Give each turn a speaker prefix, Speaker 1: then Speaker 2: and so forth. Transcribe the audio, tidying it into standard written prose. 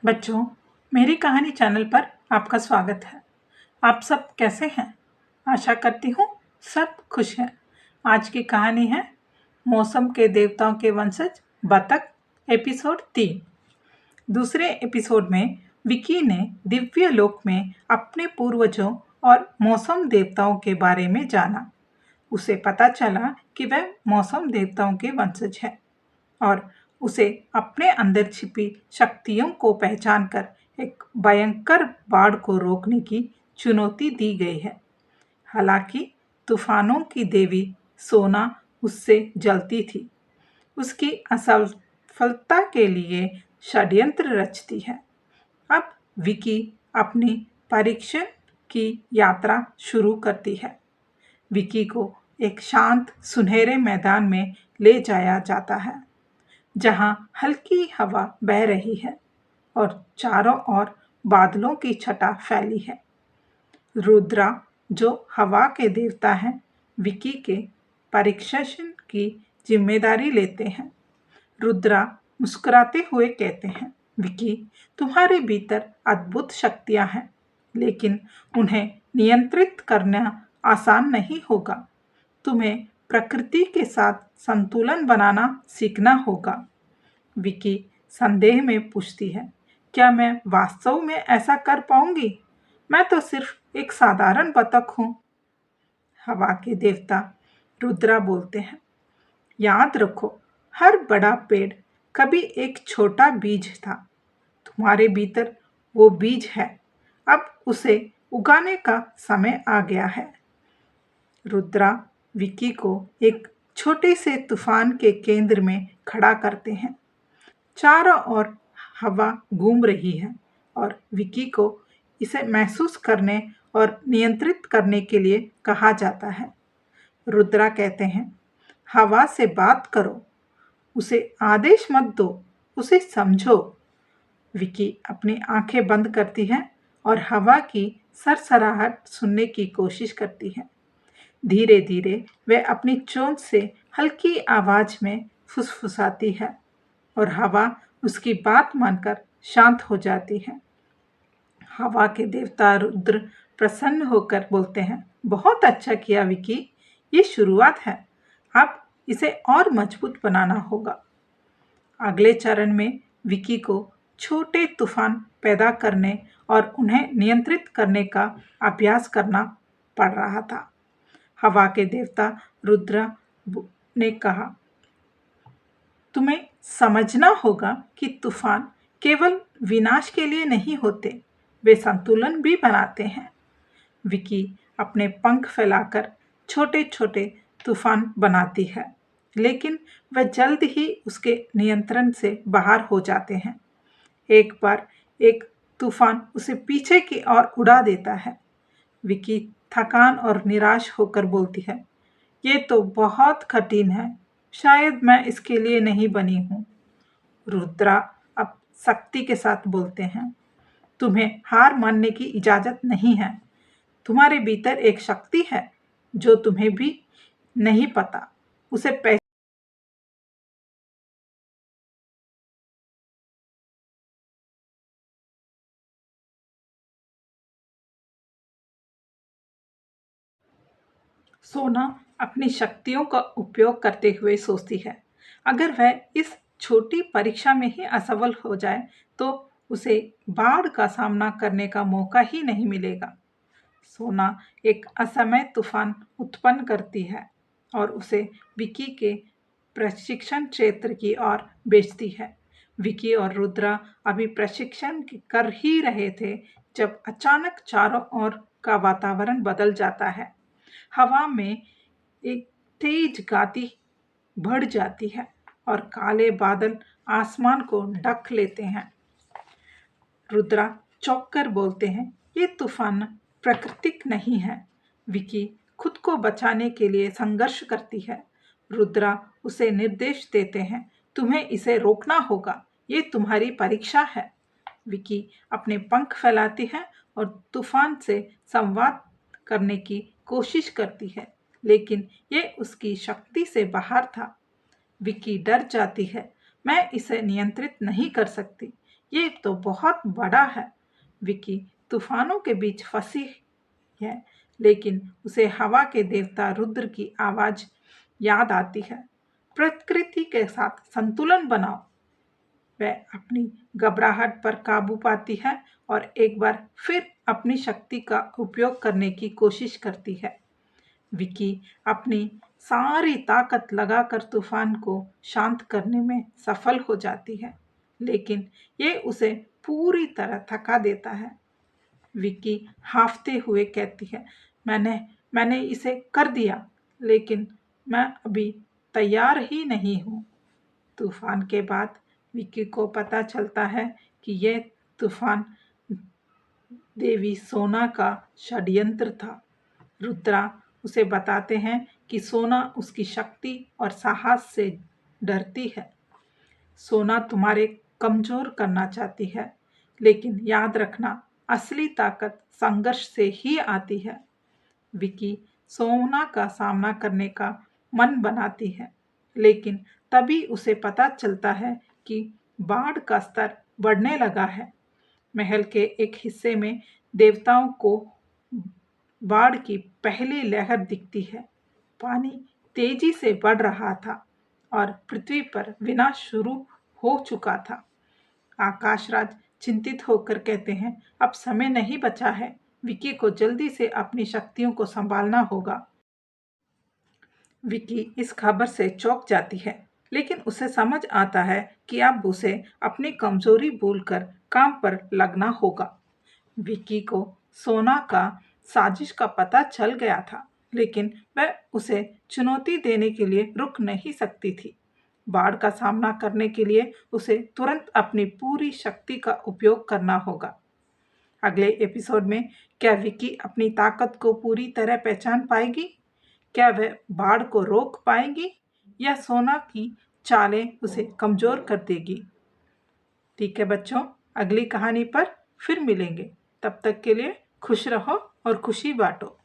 Speaker 1: बच्चों, मेरी कहानी चैनल पर आपका स्वागत है। आप सब कैसे हैं? आशा करती हूँ सब खुश हैं। आज की कहानी है मौसम के देवताओं के वंशज बतख, एपिसोड 3। दूसरे एपिसोड में विकी ने दिव्य लोक में अपने पूर्वजों और मौसम देवताओं के बारे में जाना। उसे पता चला कि वह मौसम देवताओं के वंशज है और उसे अपने अंदर छिपी शक्तियों को पहचानकर एक भयंकर बाढ़ को रोकने की चुनौती दी गई है। हालांकि तूफानों की देवी सोना उससे जलती थी, उसकी असफलता के लिए षड्यंत्र रचती है। अब विकी अपनी परीक्षण की यात्रा शुरू करती है। विकी को एक शांत सुनहरे मैदान में ले जाया जाता है, जहां हल्की हवा बह रही है और चारों ओर बादलों की छटा फैली है। रुद्रा, जो हवा के देवता हैं, विकी के परीक्षण की जिम्मेदारी लेते हैं। रुद्रा मुस्कुराते हुए कहते हैं, विकी, तुम्हारे भीतर अद्भुत शक्तियां हैं, लेकिन उन्हें नियंत्रित करना आसान नहीं होगा। तुम्हें प्रकृति के साथ संतुलन बनाना सीखना होगा। विकी संदेह में पूछती है, क्या मैं वास्तव में ऐसा कर पाऊंगी? मैं तो सिर्फ एक साधारण बतख हूँ। हवा के देवता रुद्रा बोलते हैं, याद रखो, हर बड़ा पेड़ कभी एक छोटा बीज था। तुम्हारे भीतर वो बीज है, अब उसे उगाने का समय आ गया है। रुद्रा विकी को एक छोटे से तूफान के केंद्र में खड़ा करते हैं। चारों ओर हवा घूम रही है और विकी को इसे महसूस करने और नियंत्रित करने के लिए कहा जाता है। रुद्रा कहते हैं, हवा से बात करो, उसे आदेश मत दो, उसे समझो। विकी अपनी आंखें बंद करती है और हवा की सरसराहट सुनने की कोशिश करती है। धीरे धीरे वह अपनी चोंच से हल्की आवाज में फुसफुसाती है और हवा उसकी बात मानकर शांत हो जाती है। हवा के देवता रुद्र प्रसन्न होकर बोलते हैं, बहुत अच्छा किया विकी, ये शुरुआत है, अब इसे और मजबूत बनाना होगा। अगले चरण में विकी को छोटे तूफान पैदा करने और उन्हें नियंत्रित करने का अभ्यास करना पड़ रहा था। हवा के देवता रुद्र ने कहा, तुम्हें समझना होगा कि तूफान केवल विनाश के लिए नहीं होते, वे संतुलन भी बनाते हैं। विकी अपने पंख फैलाकर छोटे छोटे तूफान बनाती है, लेकिन वह जल्द ही उसके नियंत्रण से बाहर हो जाते हैं। एक बार एक तूफान उसे पीछे की ओर उड़ा देता है। विकी थकान और निराश होकर बोलती है, ये तो बहुत कठिन है, शायद मैं इसके लिए नहीं बनी हूँ। रुद्रा अब सख्ती के साथ बोलते हैं, तुम्हें हार मानने की इजाजत नहीं है। तुम्हारे भीतर एक शक्ति है जो तुम्हें भी नहीं पता, उसे सोना अपनी शक्तियों का उपयोग करते हुए सोचती है, अगर वह इस छोटी परीक्षा में ही असफल हो जाए तो उसे बाढ़ का सामना करने का मौका ही नहीं मिलेगा। सोना एक असमय तूफान उत्पन्न करती है और उसे विकी के प्रशिक्षण क्षेत्र की ओर भेजती है। विकी और रुद्रा अभी प्रशिक्षण कर ही रहे थे जब अचानक चारों ओर का वातावरण बदल जाता है। हवा में एक तेज गति बढ़ जाती है और काले बादल आसमान को ढक लेते हैं। रुद्रा चौंक कर बोलते हैं, ये तूफान प्राकृतिक नहीं है। विकी खुद को बचाने के लिए संघर्ष करती है। रुद्रा उसे निर्देश देते हैं, तुम्हें इसे रोकना होगा, ये तुम्हारी परीक्षा है। विकी अपने पंख फैलाती है और तूफान से संवाद करने की कोशिश करती है, लेकिन ये उसकी शक्ति से बाहर था। विकी डर जाती है, मैं इसे नियंत्रित नहीं कर सकती, ये तो बहुत बड़ा है। विकी तूफानों के बीच फंसी है, लेकिन उसे हवा के देवता रुद्र की आवाज याद आती है। प्रकृति के साथ संतुलन बनाओ। वह अपनी घबराहट पर काबू पाती है और एक बार फिर अपनी शक्ति का उपयोग करने की कोशिश करती है। विकी अपनी सारी ताकत लगाकर तूफान को शांत करने में सफल हो जाती है, लेकिन ये उसे पूरी तरह थका देता है। विकी हांफते हुए कहती है, मैंने मैंने इसे कर दिया, लेकिन मैं अभी तैयार ही नहीं हूँ। तूफान के बाद विक्की को पता चलता है कि यह तूफान देवी सोना का षड्यंत्र था। रुद्रा उसे बताते हैं कि सोना उसकी शक्ति और साहस से डरती है। सोना तुम्हारे कमजोर करना चाहती है, लेकिन याद रखना असली ताकत संघर्ष से ही आती है। विकी सोना का सामना करने का मन बनाती है, लेकिन तभी उसे पता चलता है कि बाढ़ का स्तर बढ़ने लगा है। महल के एक हिस्से में देवताओं को बाढ़ की पहली लहर दिखती है। पानी तेजी से बढ़ रहा था और पृथ्वी पर विनाश शुरू हो चुका था। आकाशराज चिंतित होकर कहते हैं, अब समय नहीं बचा है। विकी को जल्दी से अपनी शक्तियों को संभालना होगा। विकी इस खबर से चौंक जाती है, लेकिन उसे समझ आता है कि अब उसे अपनी कमजोरी भूलकर काम पर लगना होगा। विकी को सोना का साजिश का पता चल गया था, लेकिन वह उसे चुनौती देने के लिए रुक नहीं सकती थी। बाढ़ का सामना करने के लिए उसे तुरंत अपनी पूरी शक्ति का उपयोग करना होगा। अगले एपिसोड में क्या विकी अपनी ताकत को पूरी तरह पहचान पाएगी? क्या वह बाढ़ को रोक पाएगी या सोना की चालें उसे कमजोर कर देगी? ठीक है बच्चों, अगली कहानी पर फिर मिलेंगे। तब तक के लिए खुश रहो और खुशी बांटो।